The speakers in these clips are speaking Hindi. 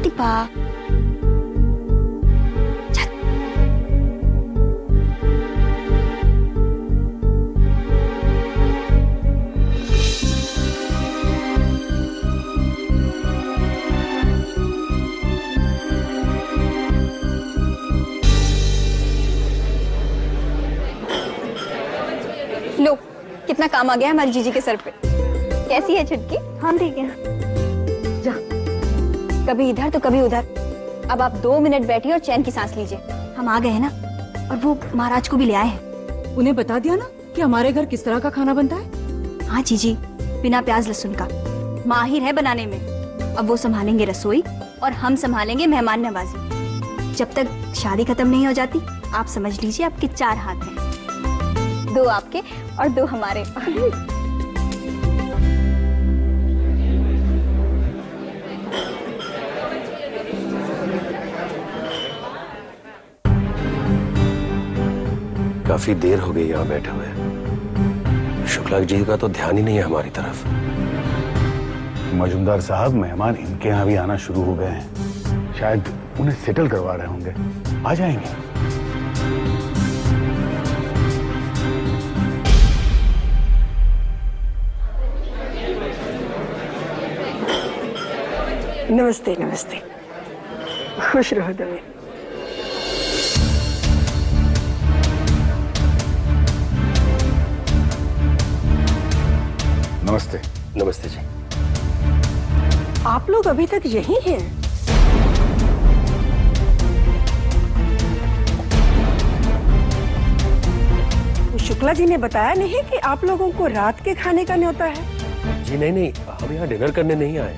दीपा। लो, कितना काम आ गया हमारी जीजी के सर पे। कैसी है छुटकी? हाँ ठीक है। जा, कभी इधर तो कभी उधर। अब आप 2 मिनट बैठिए और चैन की सांस लीजिए। हम आ गए हैं ना, और वो महाराज को भी ले आए हैं। उन्हें बता दिया ना कि हमारे घर किस तरह का खाना बनता है? हाँ जीजी, बिना प्याज लहसुन का। माहिर है बनाने में। अब वो संभालेंगे रसोई और हम संभालेंगे मेहमान नवाजी। जब तक शादी खत्म नहीं हो जाती, आप समझ लीजिए आपके 4 हाथ हैं। 2 आपके और 2 हमारे। काफी देर हो गई यहाँ बैठे हुए। शुक्ला जी का तो ध्यान ही नहीं है हमारी तरफ। मजुमदार साहब, मेहमान इनके यहाँ भी आना शुरू हो गए हैं। शायद उन्हें सेटल करवा रहे होंगे, आ जाएंगे। नमस्ते नमस्ते, खुश रहो दवे। नमस्ते। नमस्ते जी। आप लोग अभी तक यहीं हैं? शुक्ला जी ने बताया नहीं कि आप लोगों को रात के खाने का न्योता है? जी नहीं, हम यहाँ डिनर करने नहीं आए।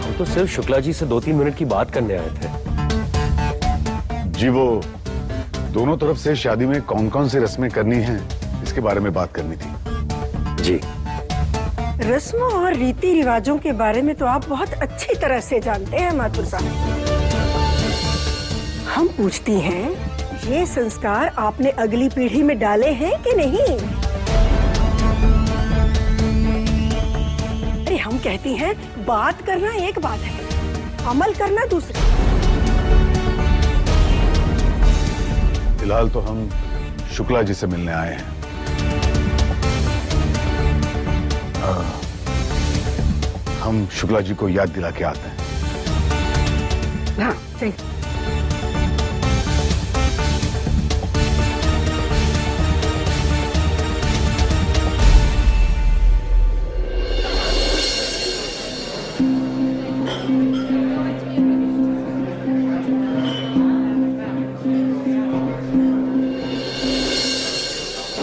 हम तो सिर्फ शुक्ला जी से 2-3 मिनट की बात करने आए थे। जी, वो दोनों तरफ से शादी में कौन कौन सी रस्में करनी हैं, इसके बारे में बात करनी थी। जी। रस्मों और रीति रिवाजों के बारे में तो आप बहुत अच्छी तरह से जानते हैं माथुर साहब। हम पूछती हैं, ये संस्कार आपने अगली पीढ़ी में डाले हैं कि नहीं? अरे हम कहती हैं, बात करना एक बात है, अमल करना दूसरी। फिलहाल तो हम शुक्ला जी से मिलने आए हैं। हम शुक्ला जी को याद दिला के आते हैं। हाँ सही।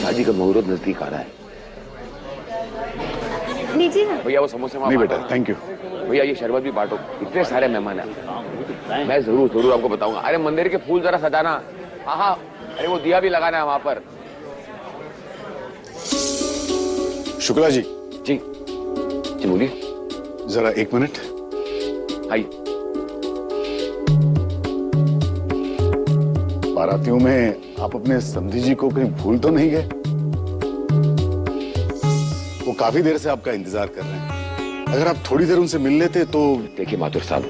शादी का मुहूर्त नजदीक आ रहा है। लीजिए ना। भैया वो समोसे नहीं बेटा, थैंक यू। भैया ये शरबत भी बांटो, इतने सारे मेहमान हैं। मैं जरूर आपको बताऊंगा। अरे मंदिर के फूल जरा सजाना। हाँ, अरे वो दिया भी लगाना है वहां पर। शुक्ला जी। जी बोलिए। जरा 1 मिनट। आइए। बारातियों में आप अपने समधी जी को कहीं भूल तो नहीं गए? वो काफी देर से आपका इंतजार कर रहे हैं। अगर आप थोड़ी देर उनसे मिल लेते तो। देखिए माथुर साहब,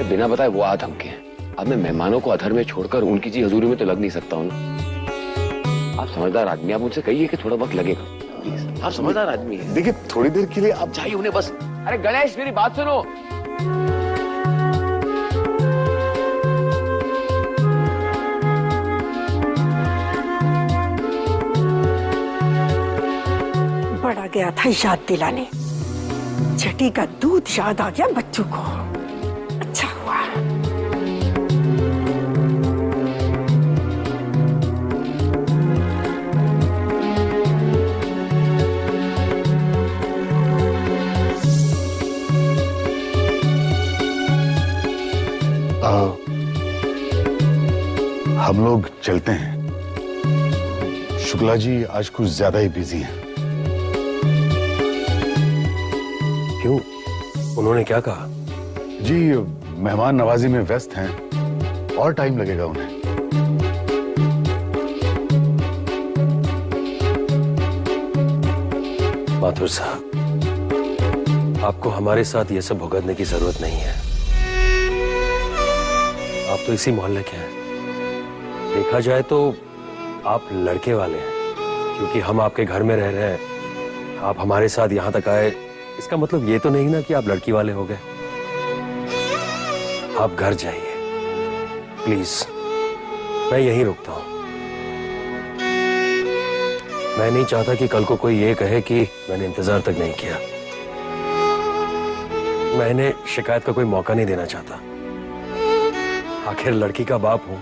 बिना बताए वो आधमके हैं। अब मैं मेहमानों को अधर में छोड़कर उनकी जी हजूरी में तो लग नहीं सकता हूँ। आप समझदार आदमी, आप उनसे कहिए कि थोड़ा वक्त लगेगा प्लीज। आप समझदार आदमी हैं। देखिए, थोड़ी देर के लिए आप चाहिए उन्हें बस। अरे गणेश, मेरी बात सुनो। बड़ा गया था याद दिलाने, छठी का दूध याद आ गया बच्चों को। अच्छा हुआ। हम लोग चलते हैं। शुक्ला जी आज कुछ ज्यादा ही बिजी हैं। क्यों? उन्होंने क्या कहा? जी, मेहमान नवाजी में व्यस्त हैं और टाइम लगेगा उन्हें। माथुर साहब, आपको हमारे साथ ये सब भुगतने की जरूरत नहीं है। आप तो इसी मोहल्ले के हैं। देखा जाए तो आप लड़के वाले हैं, क्योंकि हम आपके घर में रह रहे हैं, आप हमारे साथ यहाँ तक आए, इसका मतलब ये तो नहीं ना कि आप लड़की वाले हो गए। आप घर जाइए प्लीज, मैं यहीं रुकता हूँ। मैं नहीं चाहता कि कल को कोई ये कहे कि मैंने इंतजार तक नहीं किया। मैं इन्हें शिकायत का कोई मौका नहीं देना चाहता। आखिर लड़की का बाप हूं,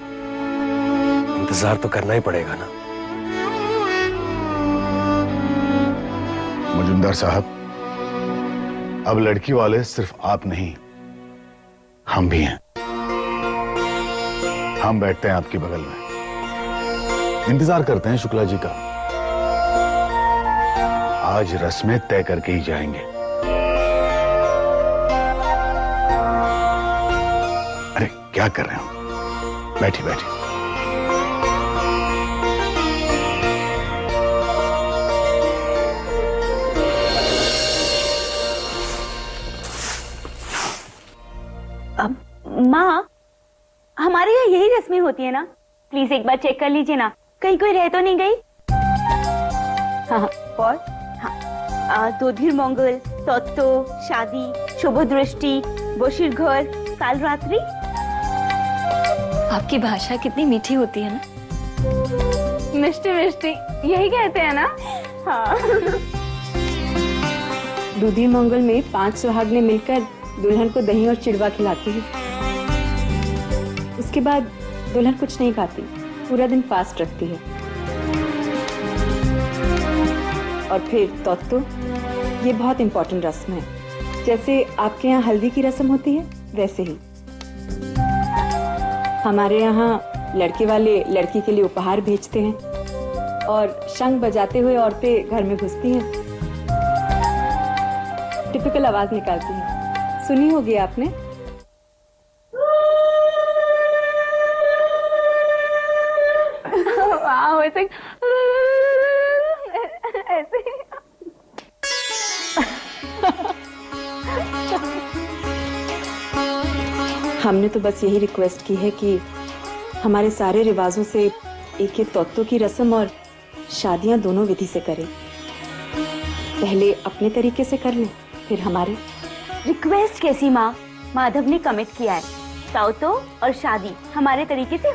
इंतजार तो करना ही पड़ेगा ना। मजुमदार साहब, अब लड़की वाले सिर्फ आप नहीं, हम भी हैं। हम बैठते हैं आपके बगल में, इंतजार करते हैं शुक्ला जी का। आज रस्में तय करके ही जाएंगे। अरे क्या कर रहे हो? बैठी बैठी। अब माँ, हमारे यहाँ यही रस्में होती है ना? प्लीज एक बार चेक कर लीजिए ना, कहीं कोई रह तो नहीं गई। हाँ, और हाँ, दोधिर मंगल, तत्तो, शादी, शुभ दृष्टि, बशीर घर, काल रात्रि। आपकी भाषा कितनी मीठी होती है ना। मिष्टी मिष्टी, यही कहते हैं ना? हाँ। दूधी मंगल में 5 सुहागनें मिलकर दुल्हन को दही और चिड़वा खिलाती है। उसके बाद दुल्हन कुछ नहीं खाती, पूरा दिन फास्ट रखती है। और फिर तोत्तो, ये बहुत इंपॉर्टेंट रस्म है। जैसे आपके यहाँ हल्दी की रस्म होती है, वैसे ही हमारे यहाँ लड़के वाले लड़की के लिए उपहार भेजते हैं और शंख बजाते हुए औरतें घर में घुसती हैं, टिपिकल आवाज निकालती हैं। सुनी होगी आपने। ऐसे हमने तो बस यही रिक्वेस्ट की है कि हमारे सारे रिवाजों से एक एक तोत्तो की रस्म और शादियां दोनों विधि से करें। पहले अपने तरीके से कर लें, फिर हमारे। रिक्वेस्ट कैसी माँ? माधव ने कमिट किया है, ताउतो और शादी हमारे तरीके से